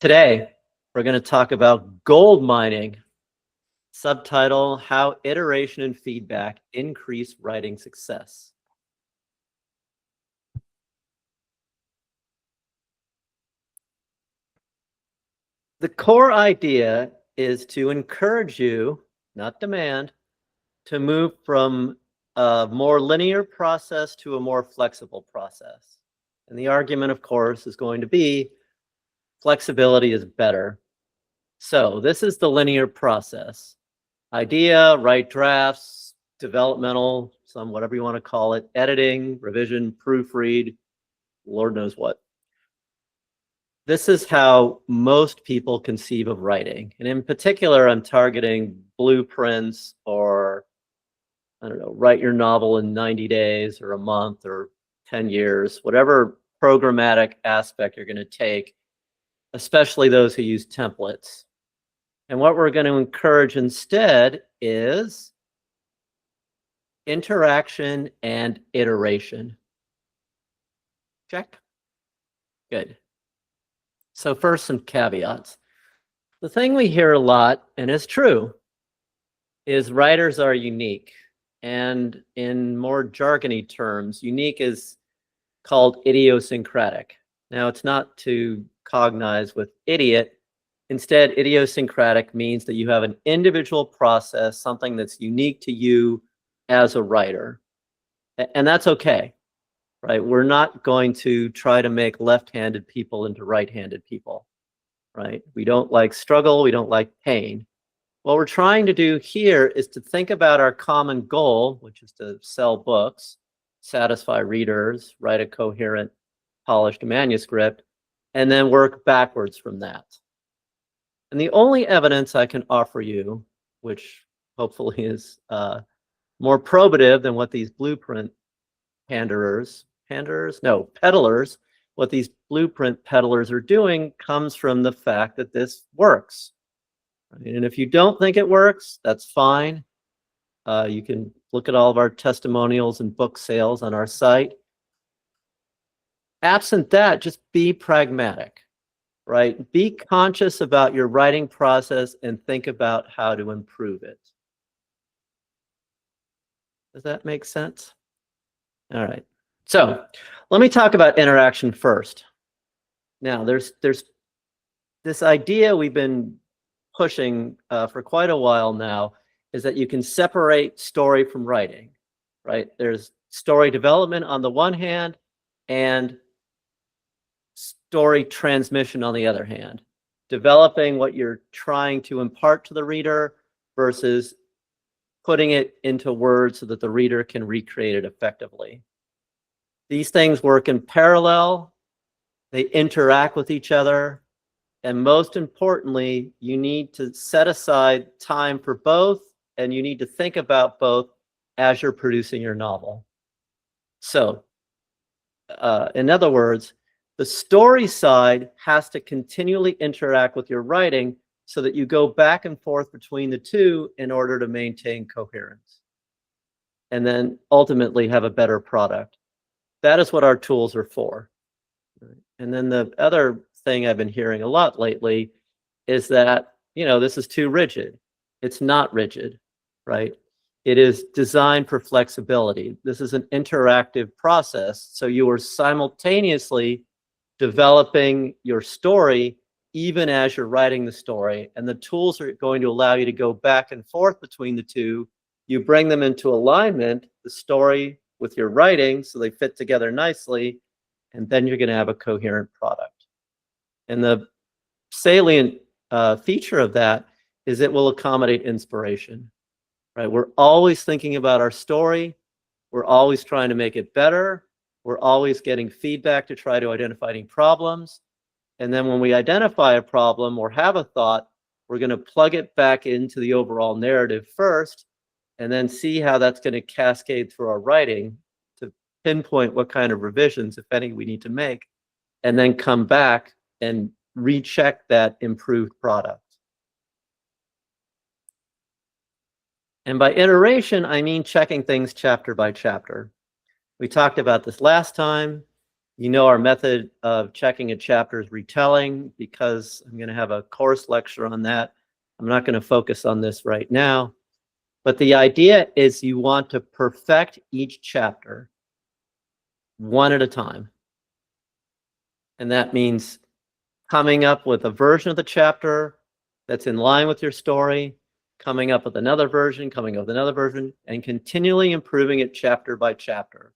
Today, we're going to talk about gold mining. Subtitle, How Iteration and Feedback Increase Writing Success. The core idea is to encourage you, not demand, to move from a more linear process to a more flexible process. And the argument, of course, is going to be flexibility is better. So this is the linear process. Idea, write drafts, developmental, some whatever you want to call it, editing, revision, proofread, Lord knows what. This is how most people conceive of writing. And in particular, I'm targeting blueprints or, I don't know, write your novel in 90 days or a month or 10 years, whatever programmatic aspect you're going to take, especially those who use templates. And what we're going to encourage instead is interaction and iteration. Check. Good. So first, some caveats. The thing we hear a lot, and it's true, is writers are unique. And in more jargony terms, unique is called idiosyncratic. Now, it's not to cognize with idiot. Instead, idiosyncratic means that you have an individual process, something that's unique to you as a writer. And that's okay, right? We're not going to try to make left-handed people into right-handed people, right? We don't like struggle. We don't like pain. What we're trying to do here is to think about our common goal, which is to sell books, satisfy readers, write a coherent, polished manuscript, and then work backwards from that. And the only evidence I can offer you, which hopefully is more probative than what these blueprint peddlers, what these blueprint peddlers are doing, comes from the fact that this works. And if you don't think it works, that's fine. You can look at all of our testimonials and book sales on our site. Absent that, just be pragmatic, right? Be conscious about your writing process and think about how to improve it. Does that make sense? All right. So let me talk about interaction first. Now, there's this idea we've been pushing for quite a while now, is that you can separate story from writing, right? There's story development on the one hand and story transmission on the other hand. Developing what you're trying to impart to the reader versus putting it into words so that the reader can recreate it effectively. These things work in parallel. They interact with each other. And most importantly, you need to set aside time for both, and you need to think about both as you're producing your novel. So, in other words, the story side has to continually interact with your writing so that you go back and forth between the two in order to maintain coherence and then ultimately have a better product. That is what our tools are for. And then the other thing I've been hearing a lot lately is that, this is too rigid. It's not rigid, right? It is designed for flexibility. This is an interactive process. So you are simultaneously developing your story even as you're writing the story. And the tools are going to allow you to go back and forth between the two. You bring them into alignment, the story with your writing, so they fit together nicely. And then you're going to have a coherent product. And the salient feature of that is it will accommodate inspiration, right? We're always thinking about our story. We're always trying to make it better. We're always getting feedback to try to identify any problems. And then when we identify a problem or have a thought, we're going to plug it back into the overall narrative first, and then see how that's going to cascade through our writing to pinpoint what kind of revisions, if any, we need to make, and then come back and recheck that improved product. And by iteration, I mean checking things chapter by chapter. We talked about this last time. You know our method of checking a chapter is retelling. Because I'm going to have a course lecture on that, I'm not going to focus on this right now. But the idea is you want to perfect each chapter one at a time. And that means coming up with a version of the chapter that's in line with your story, coming up with another version, coming up with another version, and continually improving it chapter by chapter.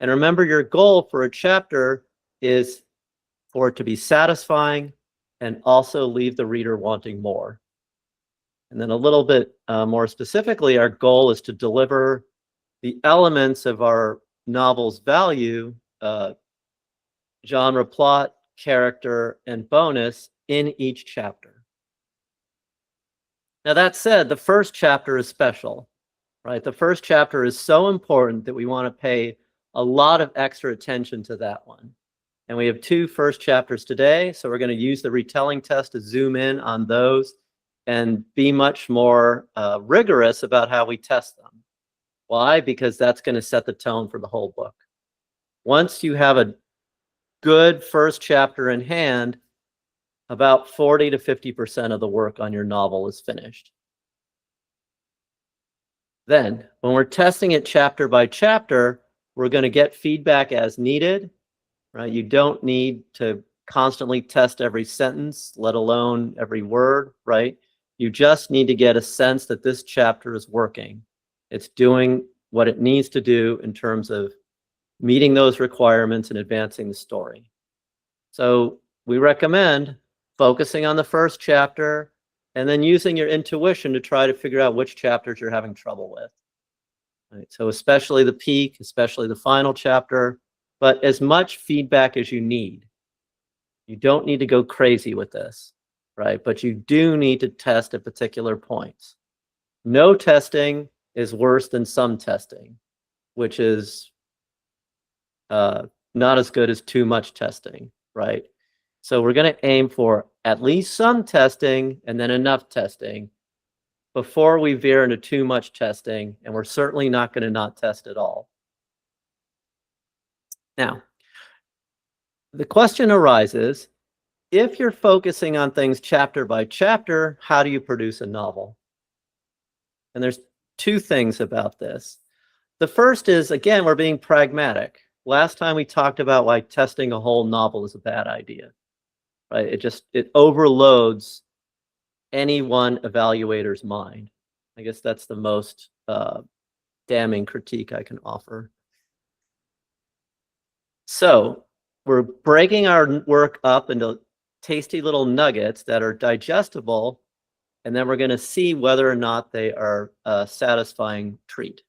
And remember, your goal for a chapter is for it to be satisfying and also leave the reader wanting more. And then a little bit more specifically, our goal is to deliver the elements of our novel's value, genre, plot, character, and bonus in each chapter. Now, that said, the first chapter is special, right? The first chapter is so important that we want to pay a lot of extra attention to that one. And we have 2 first chapters today, so we're going to use the retelling test to zoom in on those and be much more rigorous about how we test them. Why? Because that's going to set the tone for the whole book. Once you have a good first chapter in hand, about 40 to 50% of the work on your novel is finished. Then, when we're testing it chapter by chapter, we're going to get feedback as needed, right? You don't need to constantly test every sentence, let alone every word, right? You just need to get a sense that this chapter is working. It's doing what it needs to do in terms of meeting those requirements and advancing the story. So we recommend focusing on the first chapter and then using your intuition to try to figure out which chapters you're having trouble with. Right? So especially the peak, especially the final chapter, but as much feedback as you need. You don't need to go crazy with this, right? But you do need to test at particular points. No testing is worse than some testing, which is not as good as too much testing, right? So we're going to aim for at least some testing and then enough testing before we veer into too much testing, and we're certainly not going to not test at all. Now, the question arises, if you're focusing on things chapter by chapter, how do you produce a novel? And there's 2 things about this. The first is, again, we're being pragmatic. Last time we talked about why testing a whole novel is a bad idea, right? It overloads any one evaluator's mind. I guess that's the most damning critique I can offer. So we're breaking our work up into tasty little nuggets that are digestible, and then we're going to see whether or not they are a satisfying treat.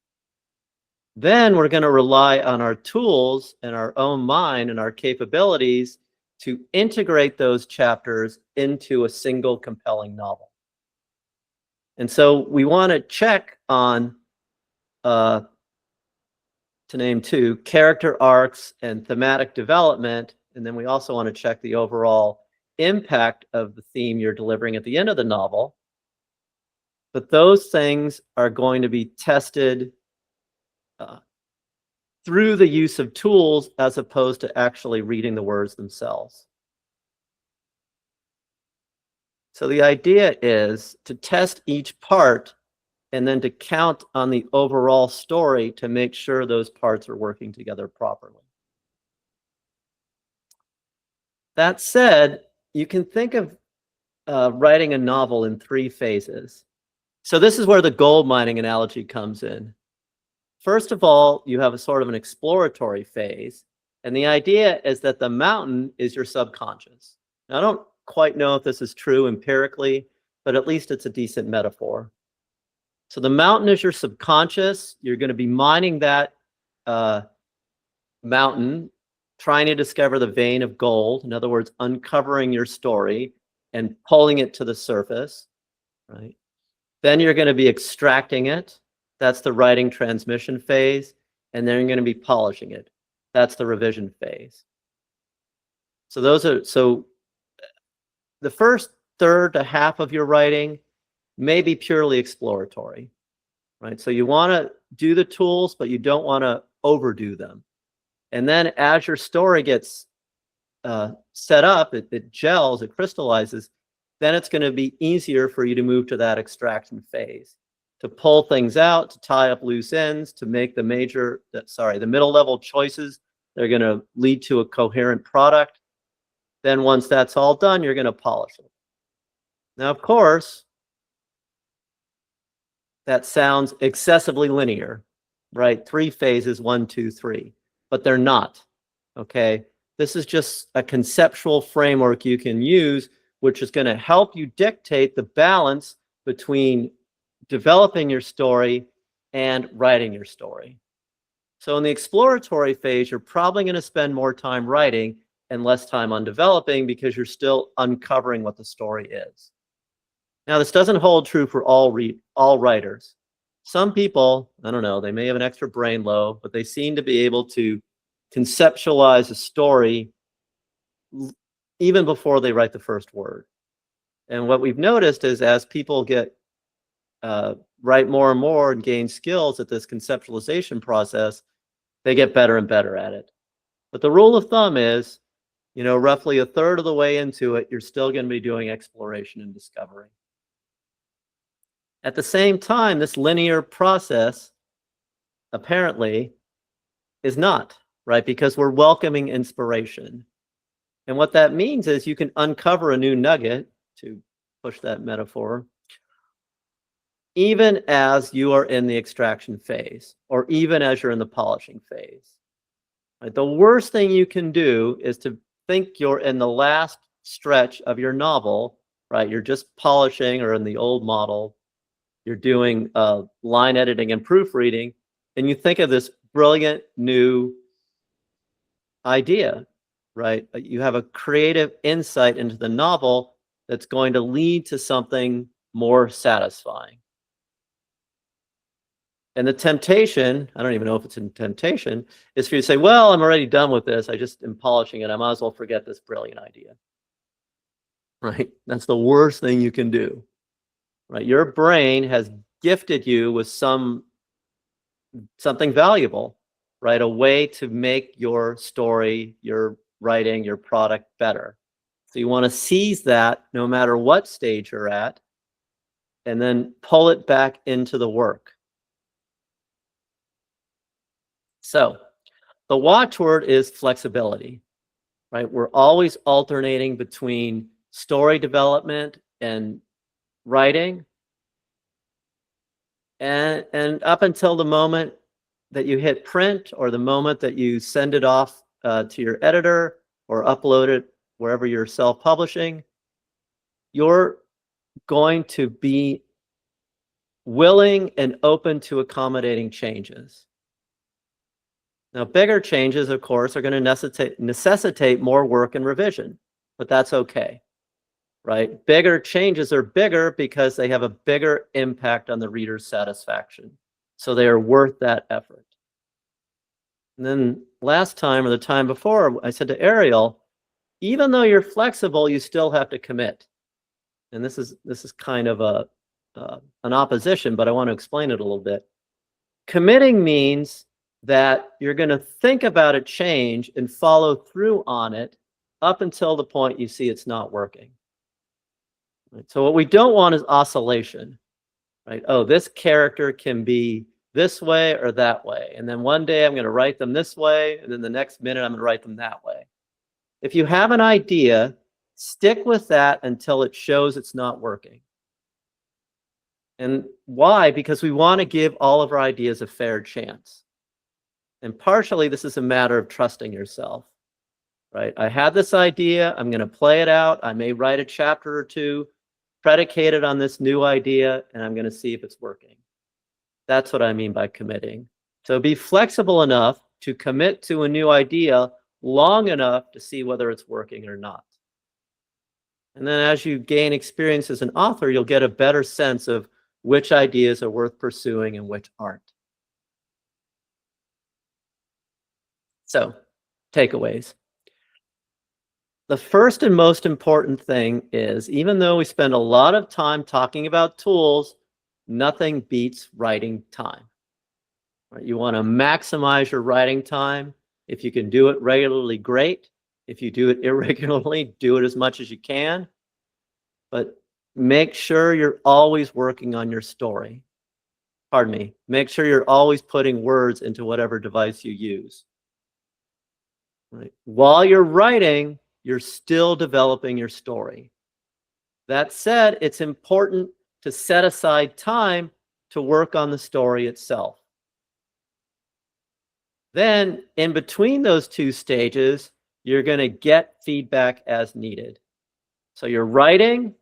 Then we're going to rely on our tools and our own mind and our capabilities to integrate those chapters into a single compelling novel. And so we want to check on, to name 2, character arcs and thematic development. And then we also want to check the overall impact of the theme you're delivering at the end of the novel. But those things are going to be tested through the use of tools as opposed to actually reading the words themselves. So the idea is to test each part and then to count on the overall story to make sure those parts are working together properly. That said, you can think of writing a novel in 3 phases. So this is where the gold mining analogy comes in. First of all, you have a sort of an exploratory phase, and the idea is that the mountain is your subconscious. Now, I don't quite know if this is true empirically, but at least it's a decent metaphor. So the mountain is your subconscious. You're going to be mining that mountain, trying to discover the vein of gold. In other words, uncovering your story and pulling it to the surface, right? Then you're going to be extracting it. That's the writing transmission phase. And then you're going to be polishing it. That's the revision phase. So the first third to half of your writing may be purely exploratory, right? So you want to do the tools, but you don't want to overdo them. And then as your story gets set up, it gels, it crystallizes, then it's going to be easier for you to move to that extraction phase, to pull things out, to tie up loose ends, to make the middle level choices that are going to lead to a coherent product. Then once that's all done, you're going to polish it. Now, of course, that sounds excessively linear, right? 3 phases, 1, 2, 3, but they're not, okay? This is just a conceptual framework you can use, which is going to help you dictate the balance between developing your story and writing your story. So in the exploratory phase, you're probably going to spend more time writing and less time on developing because you're still uncovering what the story is. Now, this doesn't hold true for all writers. Some people, I don't know, they may have an extra brain lobe, but they seem to be able to conceptualize a story even before they write the first word. And what we've noticed is as people write more and more and gain skills at this conceptualization process, they get better and better at it. But the rule of thumb is, roughly a third of the way into it, you're still going to be doing exploration and discovery. At the same time, this linear process apparently is not, right? Because we're welcoming inspiration. And what that means is you can uncover a new nugget, to push that metaphor, even as you are in the extraction phase, or even as you're in the polishing phase. Right? The worst thing you can do is to think you're in the last stretch of your novel, right? You're just polishing, or in the old model, you're doing line editing and proofreading, and you think of this brilliant new idea, right? You have a creative insight into the novel that's going to lead to something more satisfying. And the temptation, I don't even know if it's a temptation, is for you to say, well, I'm already done with this. I just am polishing it. I might as well forget this brilliant idea. Right? That's the worst thing you can do. Right? Your brain has gifted you with something valuable, right? A way to make your story, your writing, your product better. So you want to seize that no matter what stage you're at, and then pull it back into the work. So the watchword is flexibility, right? We're always alternating between story development and writing. And up until the moment that you hit print, or the moment that you send it off to your editor or upload it wherever you're self-publishing, you're going to be willing and open to accommodating changes. Now, bigger changes, of course, are going to necessitate more work and revision, but that's okay, right? Bigger changes are bigger because they have a bigger impact on the reader's satisfaction. So they are worth that effort. And then last time, or the time before, I said to Ariel, even though you're flexible, you still have to commit. And this is kind of an opposition, but I want to explain it a little bit. Committing means that you're going to think about a change and follow through on it up until the point you see it's not working. Right? So what we don't want is oscillation, right? Oh, this character can be this way or that way. And then one day I'm going to write them this way, and then the next minute I'm going to write them that way. If you have an idea, stick with that until it shows it's not working. And why? Because we want to give all of our ideas a fair chance. And partially, this is a matter of trusting yourself, right? I had this idea. I'm going to play it out. I may write a chapter or two predicated on this new idea, and I'm going to see if it's working. That's what I mean by committing. So be flexible enough to commit to a new idea long enough to see whether it's working or not. And then as you gain experience as an author, you'll get a better sense of which ideas are worth pursuing and which aren't. So, takeaways. The first and most important thing is, even though we spend a lot of time talking about tools, nothing beats writing time. Right? You want to maximize your writing time. If you can do it regularly, great. If you do it irregularly, do it as much as you can. But make sure you're always working on your story. Pardon me. Make sure you're always putting words into whatever device you use. Right? While you're writing, you're still developing your story. That said, it's important to set aside time to work on the story itself. Then, in between those two stages, you're going to get feedback as needed. So you're writing,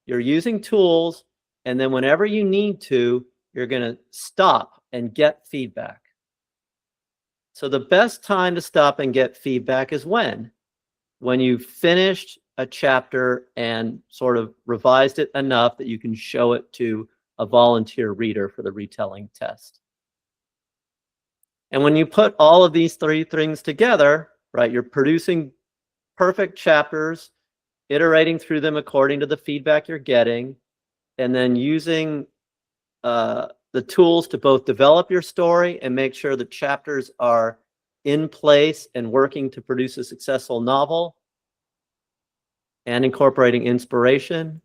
you're using tools, and then whenever you need to, you're going to stop and get feedback. So the best time to stop and get feedback is when you've finished a chapter and sort of revised it enough that you can show it to a volunteer reader for the retelling test. And when you put all of these three things together, right, you're producing perfect chapters, iterating through them according to the feedback you're getting, and then using the tools to both develop your story and make sure the chapters are in place and working to produce a successful novel, and incorporating inspiration,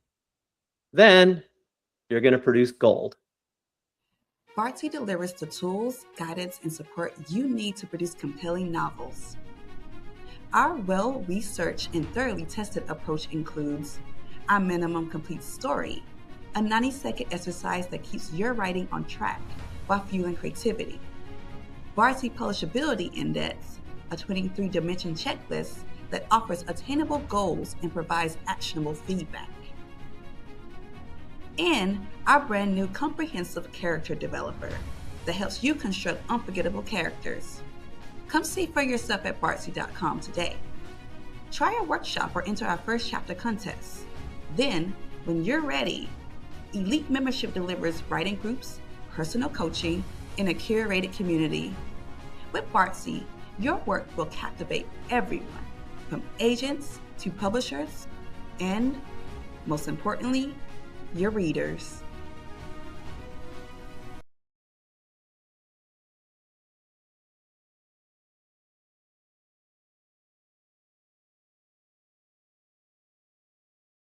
then you're going to produce gold. Bardsey delivers the tools, guidance, and support you need to produce compelling novels. Our well-researched and thoroughly tested approach includes our minimum complete story, a 90-second exercise that keeps your writing on track while fueling creativity, Bardsey Publishability Index, a 23-dimension checklist that offers attainable goals and provides actionable feedback, and our brand new comprehensive character developer that helps you construct unforgettable characters. Come see for yourself at bardsey.com today. Try our workshop or enter our first chapter contest. Then, when you're ready, Elite Membership delivers writing groups, personal coaching, and a curated community. With Bardsey, your work will captivate everyone, from agents to publishers, and, most importantly, your readers.